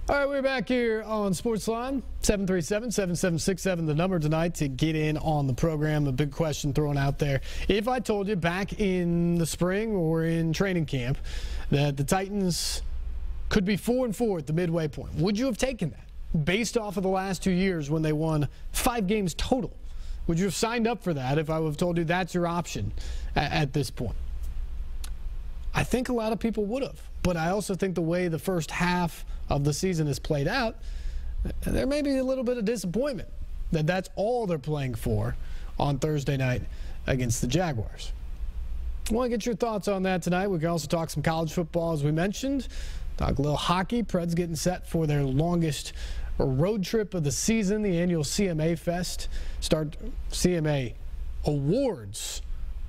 All right, we're back here on SportsLine, 737-7767, the number tonight to get in on the program. A big question thrown out there. If I told you back in the spring or in training camp that the Titans could be 4-4 at the midway point, would you have taken that based off of the last 2 years when they won 5 games total? Would you have signed up for that if I would have told you that's your option at this point? I think a lot of people would have, but I also think the way the first half of the season is played out, there may be a little bit of disappointment that that's all they're playing for on Thursday night against the Jaguars. I want to get your thoughts on that tonight. We can also talk some college football, as we mentioned. Talk a little hockey. Preds getting set for their longest road trip of the season, the annual CMA Fest. CMA Awards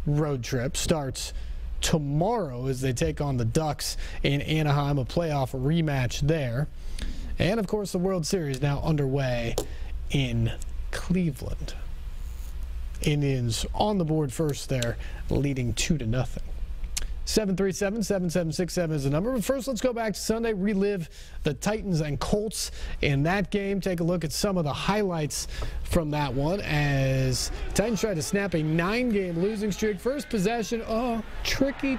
road trip starts tomorrow as they take on the Ducks in Anaheim, a playoff rematch there. And, of course, the World Series now underway in Cleveland. Indians on the board first there, leading 2-0. 737-7767 is the number. But first, let's go back to Sunday, relive the Titans and Colts in that game. Take a look at some of the highlights from that one as Titans tried to snap a 9-game losing streak. First possession, tricky.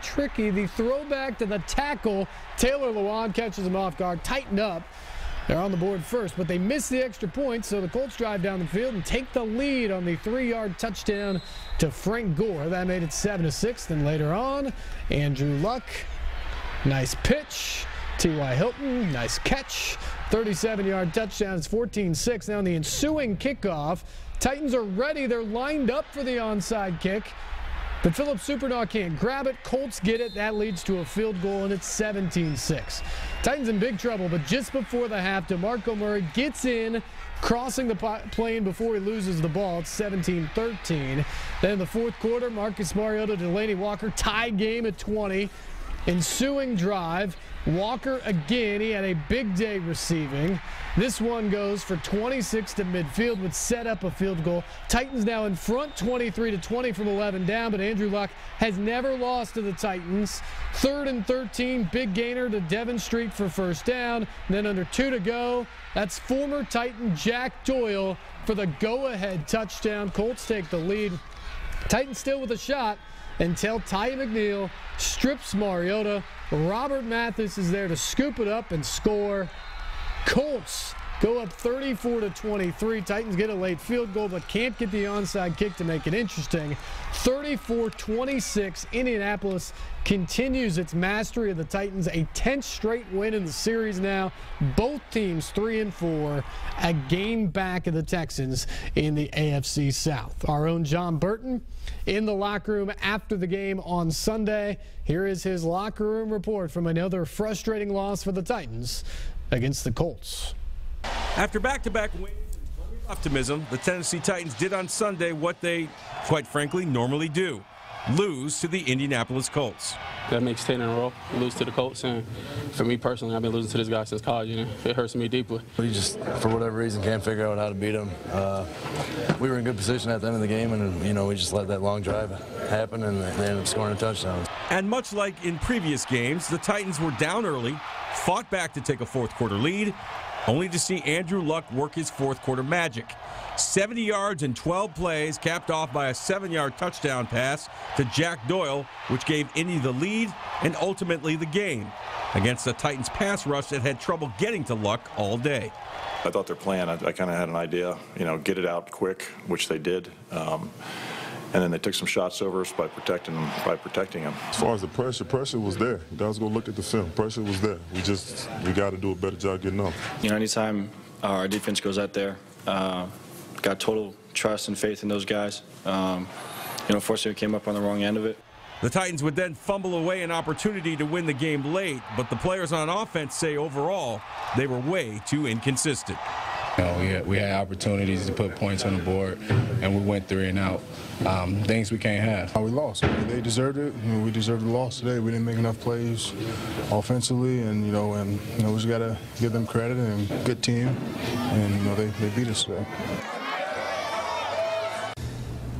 The throwback to the tackle. Taylor Lewan catches him off guard. Tighten up. They're on the board first, but they miss the extra point, so the Colts drive down the field and take the lead on the 3-yard touchdown to Frank Gore. That made it 7-6. Then later on, Andrew Luck, nice pitch. T.Y. Hilton, nice catch. 37-yard touchdown. It's 14-6. Now in the ensuing kickoff, Titans are ready. They're lined up for the onside kick. But Philip Supernaw can't grab it. Colts get it. That leads to a field goal, and it's 17-6. Titans in big trouble, but just before the half, DeMarco Murray gets in, crossing the plane before he loses the ball. It's 17-13. Then in the fourth quarter, Marcus Mariota, Delaney Walker, tie game at 20. Ensuing drive, Walker again. He had a big day receiving. This one goes for 26 to midfield, would set up a field goal. Titans now in front, 23-20 from 11 down, but Andrew Luck has never lost to the Titans. 3rd and 13, big gainer to Devon Street for first down. And then under 2 to go, that's former Titan Jack Doyle for the go-ahead touchdown. Colts take the lead. Titans still with a shot until Ty McNeil strips Mariota. Robert Mathis is there to scoop it up and score. Colts go up 34-23. Titans get a late field goal but can't get the onside kick to make it interesting. 34-26. Indianapolis continues its mastery of the Titans. A 10th straight win in the series now. Both teams 3-4, a game back of the Texans in the AFC South. Our own John Burton in the locker room after the game on Sunday. Here is his locker room report from another frustrating loss for the Titans against the Colts. After back-to-back wins and optimism, the Tennessee Titans did on Sunday what they, quite frankly, normally do: lose to the Indianapolis Colts. That makes 10 in a row. Lose to the Colts, and for me personally, I've been losing to this guy since college. It hurts me deeply. We just, for whatever reason, can't figure out how to beat them. We were in good position at the end of the game, and we just let that long drive happen, and they ended up scoring a touchdown. And much like in previous games, the Titans were down early, fought back to take a fourth-quarter lead, only to see Andrew Luck work his fourth-quarter magic. 70 yards and 12 plays, capped off by a 7-yard touchdown pass to Jack Doyle, which gave Indy the lead and ultimately the game against the Titans pass rush that had trouble getting to Luck all day. I thought their plan, I kind of had an idea, get it out quick, which they did. And then they took some shots over us by protecting him. As far as the pressure was there. You guys go look at the film. Pressure was there. We got to do a better job getting up. Anytime our defense goes out there, got total trust and faith in those guys. Unfortunately, we came up on the wrong end of it. The Titans would then fumble away an opportunity to win the game late, but the players on offense say overall they were way too inconsistent. We had opportunities to put points on the board, and we went 3 and out. Things we can't have. We lost. They deserved it. We deserved the loss today. We didn't make enough plays offensively, and we just got to give them credit, and good team, and they beat us today.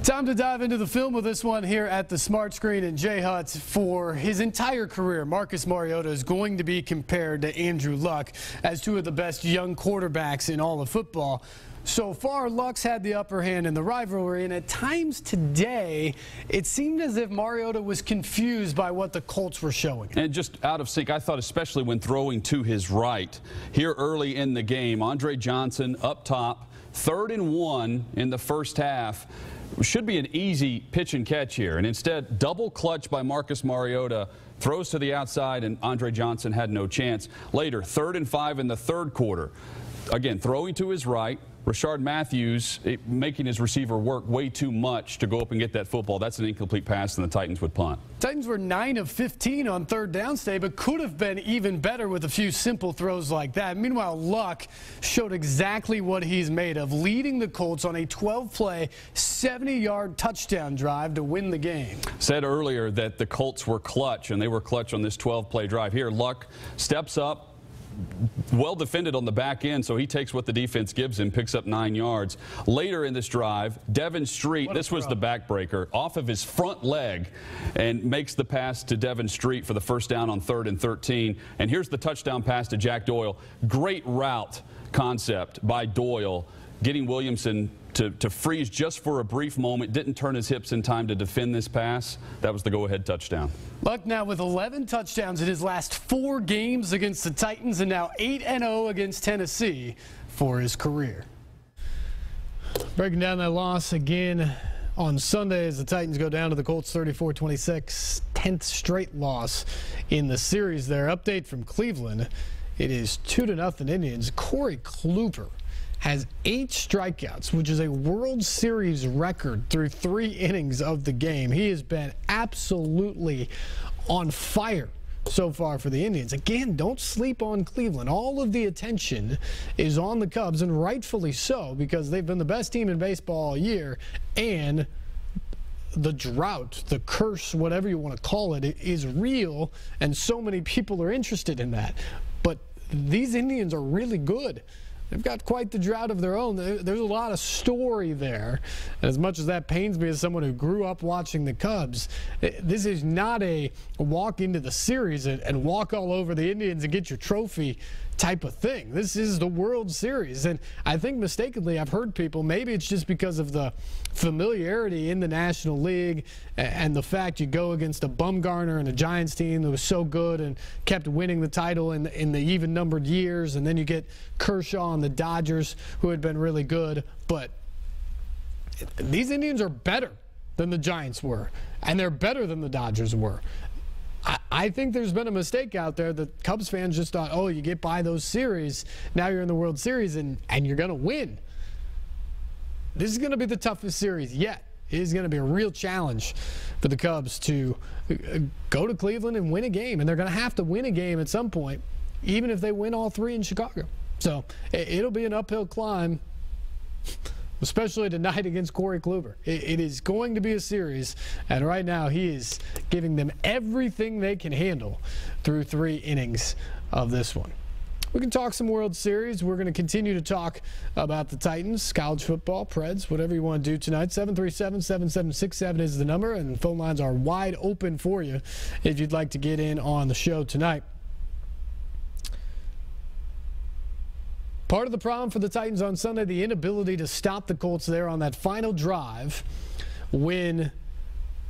Time to dive into the film with this one here at the Smart Screen. And Jay Hutt, for his entire career, Marcus Mariota is going to be compared to Andrew Luck as two of the best young quarterbacks in all of football. So far, Luck's had the upper hand in the rivalry, and at times today, it seemed as if Mariota was confused by what the Colts were showing. And just out of sync, I thought, especially when throwing to his right. Here early in the game, Andre Johnson up top, 3rd and 1 in the first half. Should be an easy pitch and catch here, and instead double clutch by Marcus Mariota, throws to the outside, and Andre Johnson had no chance. Later, 3rd and 5 in the third quarter. Again, throwing to his right. Rashard Matthews making his receiver work way too much to go up and get that football. That's an incomplete pass, and the Titans would punt. Titans were 9 of 15 on third down today, but could have been even better with a few simple throws like that. Meanwhile, Luck showed exactly what he's made of, leading the Colts on a 12-play, 70-yard touchdown drive to win the game. Said earlier that the Colts were clutch, and they were clutch on this 12-play drive. Here, Luck steps up. Well defended on the back end, so he takes what the defense gives him, picks up 9 yards. Later in this drive, Devin Street, this was the backbreaker, off of his front leg and makes the pass to Devin Street for the first down on 3rd and 13. And here's the touchdown pass to Jack Doyle. Great route concept by Doyle, getting Williamson to freeze just for a brief moment, didn't turn his hips in time to defend this pass. That was the go-ahead touchdown. Luck now with 11 touchdowns in his last 4 games against the Titans, and now 8-0 against Tennessee for his career. Breaking down that loss again on Sunday as the Titans go down to the Colts 34-26, 10th straight loss in the series there. Update from Cleveland. It is 2-0 Indians. Corey Kluber has 8 strikeouts, which is a World Series record through 3 innings of the game. He has been absolutely on fire so far for the Indians. Again, don't sleep on Cleveland. All of the attention is on the Cubs, and rightfully so, because they've been the best team in baseball all year, and the drought, the curse, whatever you want to call it, is real, and so many people are interested in that. But these Indians are really good. They've got quite the drought of their own. There's a lot of story there. And as much as that pains me as someone who grew up watching the Cubs, this is not a walk into the series and walk all over the Indians and get your trophy type of thing. This is the World Series, and I think mistakenly I've heard people, maybe it's just because of the familiarity in the National League and the fact you go against a Bumgarner and a Giants team that was so good and kept winning the title in the even-numbered years, and then you get Kershaw and the Dodgers, who had been really good. But these Indians are better than the Giants were, and they're better than the Dodgers were. I think there's been a mistake out there that Cubs fans just thought, oh, you get by those series, now you're in the World Series, and you're going to win. This is going to be the toughest series yet. It is going to be a real challenge for the Cubs to go to Cleveland and win a game, and they're going to have to win a game at some point, even if they win all 3 in Chicago. So it'll be an uphill climb, especially tonight against Corey Kluber. It is going to be a series, and right now he is giving them everything they can handle through 3 innings of this one. We can talk some World Series. We're going to continue to talk about the Titans, college football, Preds, whatever you want to do tonight. 737-7767 is the number, and phone lines are wide open for you if you'd like to get in on the show tonight. Part of the problem for the Titans on Sunday, the inability to stop the Colts there on that final drive when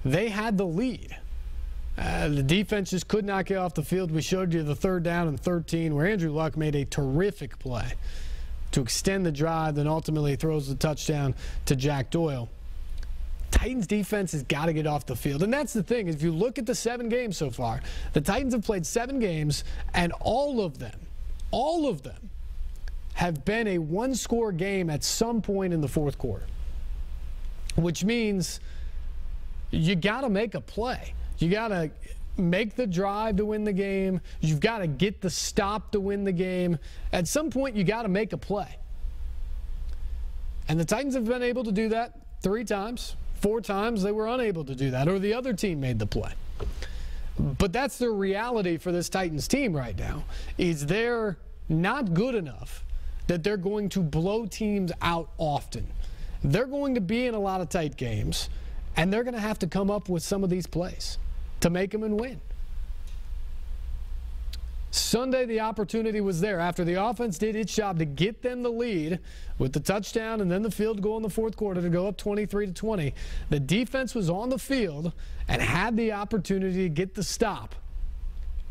they had the lead. The defense just could not get off the field. We showed you the 3rd down and 13 where Andrew Luck made a terrific play to extend the drive, then ultimately throws the touchdown to Jack Doyle. Titans defense has got to get off the field. And that's the thing. If you look at the 7 games so far, the Titans have played 7 games, and all of them have been a 1-score game at some point in the 4th quarter, which means you got to make a play. You got to make the drive to win the game. You've got to get the stop to win the game. At some point, you got to make a play. And the Titans have been able to do that 3 times. 4 times they were unable to do that, or the other team made the play. But that's the reality for this Titans team right now, is they're not good enough that they're going to blow teams out often. they're going to be in a lot of tight games, and they're going to have to come up with some of these plays to make them and win. Sunday, the opportunity was there. After the offense did its job to get them the lead with the touchdown and then the field goal in the fourth quarter to go up 23-20, the defense was on the field and had the opportunity to get the stop,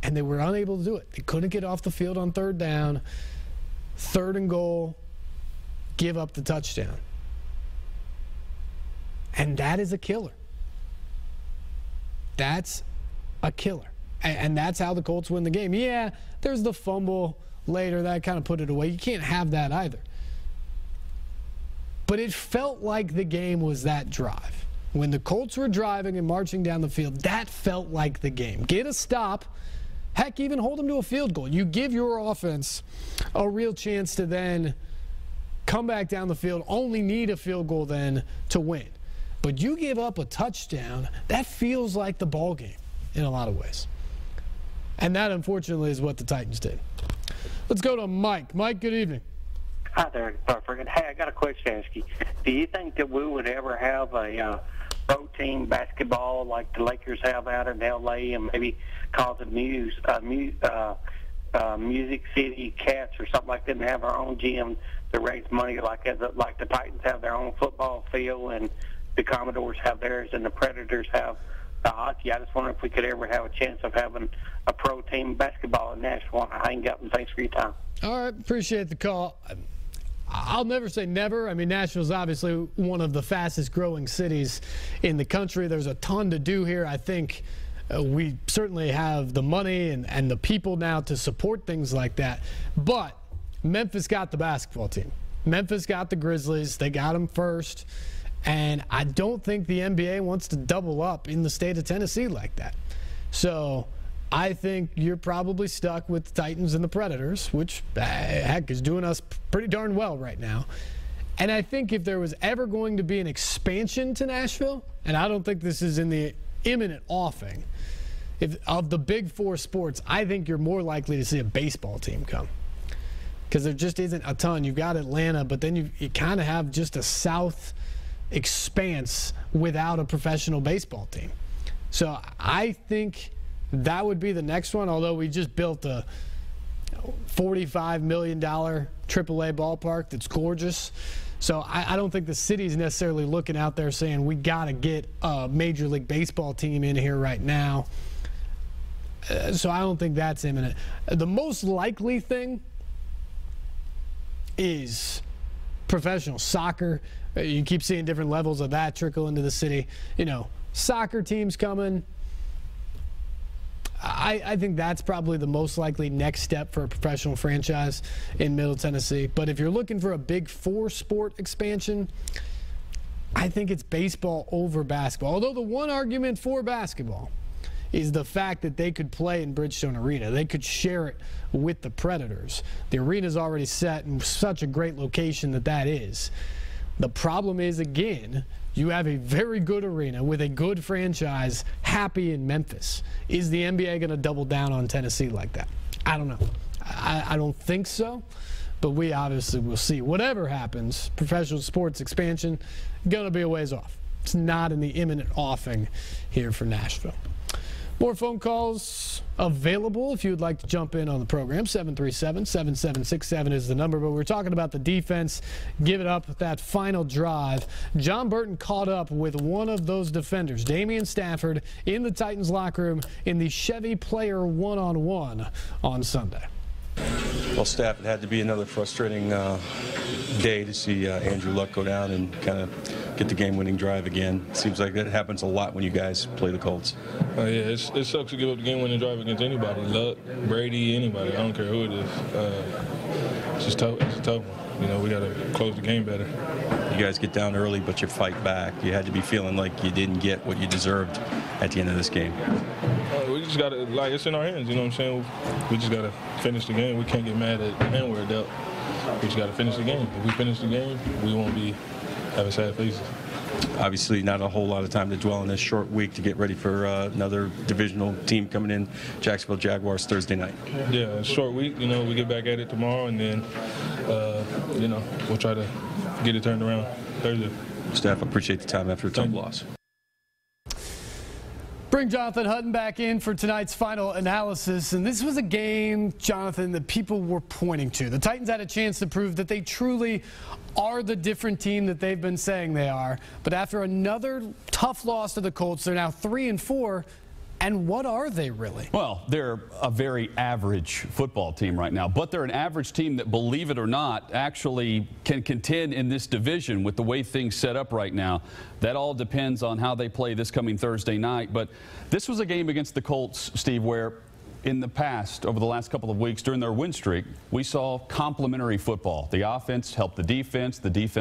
and they were unable to do it. They couldn't get off the field on third down, third and goal, give up the touchdown. And that is a killer. That's a killer. And that's how the Colts win the game. Yeah, there's the fumble later. That kind of put it away. You can't have that either. But it felt like the game was that drive. When the Colts were driving and marching down the field, that felt like the game. Get a stop. Heck, even hold them to a field goal. You give your offense a real chance to then come back down the field, only need a field goal then to win. But you give up a touchdown, that feels like the ball game in a lot of ways. And that, unfortunately, is what the Titans did. Let's go to Mike. Mike, good evening. Hi there, Burford. Hey, I got a question to ask you. Do you think that we would ever have a pro team basketball like the Lakers have out in L.A. and maybe call it Music City Cats or something like that and have our own gym to raise money like the Titans have their own football field and the Commodores have theirs and the Predators have the hockey? I just wonder if we could ever have a chance of having a pro team basketball in Nashville. I hang up and thanks for your time. All right, appreciate the call. I'll never say never. I mean, Nashville's obviously one of the fastest growing cities in the country. There's a ton to do here. I think we certainly have the money and the people now to support things like that. But Memphis got the basketball team. Memphis got the Grizzlies. They got them first. And I don't think the NBA wants to double up in the state of Tennessee like that. So I think you're probably stuck with the Titans and the Predators, which, heck, is doing us pretty darn well right now. And I think if there was ever going to be an expansion to Nashville, and I don't think this is in the imminent offing, of the big four sports, I think you're more likely to see a baseball team come. Because there just isn't a ton. You've got Atlanta, but then you kind of have just a south expanse without a professional baseball team. So I think that would be the next one, although we just built a $45 million AAA ballpark that's gorgeous. So I don't think the city's necessarily looking out there saying we got to get a Major League Baseball team in here right now. So I don't think that's imminent. The most likely thing is professional soccer. You keep seeing different levels of that trickle into the city. You know, soccer teams coming. I think that's probably the most likely next step for a professional franchise in Middle Tennessee. But if you're looking for a big four-sport expansion, I think it's baseball over basketball. Although the one argument for basketball is the fact that they could play in Bridgestone Arena. They could share it with the Predators. The arena's already set in such a great location that is. The problem is, again, you have a very good arena with a good franchise happy in Memphis. Is the NBA going to double down on Tennessee like that? I don't know. I don't think so, but we obviously will see. Whatever happens, professional sports expansion, going to be a ways off. It's not in the imminent offing here for Nashville. More phone calls available if you'd like to jump in on the program. 737-7767 is the number. But we're talking about the defense giving up that final drive. John Burton caught up with one of those defenders, Damian Stafford, in the Titans locker room in the Chevy player one-on-one on Sunday. Well, Staff, it had to be another frustrating day to see Andrew Luck go down and kind of get the game-winning drive again. Seems like that happens a lot when you guys play the Colts. Yeah, it sucks to give up the game-winning drive against anybody. Luck, Brady, anybody. I don't care who it is. It's just tough. It's a tough one. You know, we got to close the game better. You guys get down early, but you fight back. You had to be feeling like you didn't get what you deserved at the end of this game. We just got to, like, it's in our hands, you know what I'm saying? We just got to finish the game. We can't get mad at the hand we're dealt. We just got to finish the game. If we finish the game, we won't be having sad faces. Obviously, not a whole lot of time to dwell on this short week to get ready for another divisional team coming in, Jacksonville Jaguars, Thursday night. Yeah, a short week. You know, we get back at it tomorrow, and then, you know, we'll try to get it turned around Thursday. Steph, appreciate the time after a tough loss. Bring Jonathan Hutton back in for tonight's final analysis. And this was a game, Jonathan, that people were pointing to. The Titans had a chance to prove that they truly are the different team that they've been saying they are. But after another tough loss to the Colts, they're now 3-4. And what are they really? Well, they're a very average football team right now, but they're an average team that, believe it or not, actually can contend in this division with the way things set up right now. That all depends on how they play this coming Thursday night. But this was a game against the Colts, Steve, where in the past, over the last couple of weeks during their win streak, we saw complementary football. The offense helped the defense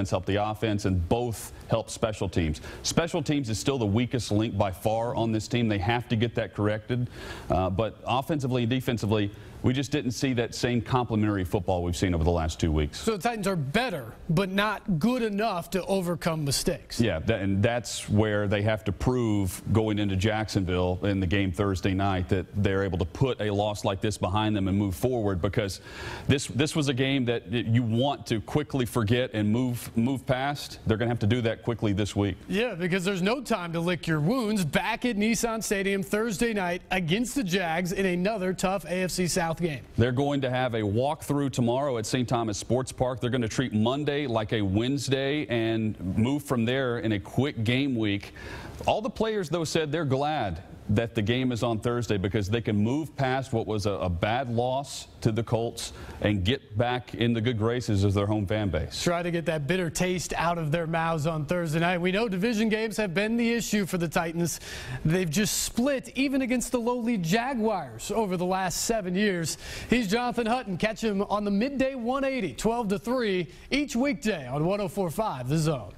helped the offense, and both helped special teams. Special teams is still the weakest link by far on this team. They have to get that corrected. But offensively and defensively, we just didn't see that same complementary football we've seen over the last 2 weeks. So the Titans are better, but not good enough to overcome mistakes. Yeah, and that's where they have to prove going into Jacksonville in the game Thursday night that they're able to put a loss like this behind them and move forward, because this was a game that you want to quickly forget and move past. They're going to have to do that quickly this week. Yeah, because there's no time to lick your wounds. Back at Nissan Stadium Thursday night against the Jags in another tough AFC South game. They're going to have a walkthrough tomorrow at St. Thomas Sports Park. They're going to treat Monday like a Wednesday and move from there in a quick game week. All the players, though, said they're glad that the game is on Thursday because they can move past what was a bad loss to the Colts and get back in the good graces of their home fan base. Try to get that bitter taste out of their mouths on Thursday night. We know division games have been the issue for the Titans. They've just split even against the lowly Jaguars over the last 7 years. He's Jonathan Hutton. Catch him on the midday 180, 12 to 3, each weekday on 104.5 The Zone.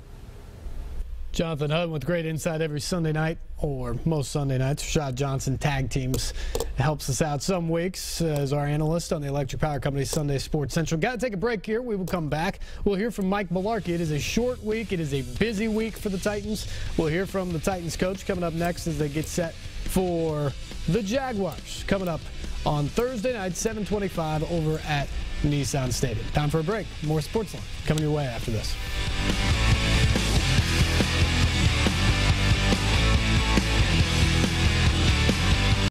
Jonathan Hutton with great insight every Sunday night, or most Sunday nights. Rashad Johnson tag teams helps us out some weeks as our analyst on the Electric Power Company Sunday Sports Central. Got to take a break here. We will come back. We'll hear from Mike Mularkey. It is a short week. It is a busy week for the Titans. We'll hear from the Titans coach coming up next as they get set for the Jaguars coming up on Thursday night, 7:25 over at Nissan Stadium. Time for a break. More SportsLine coming your way after this.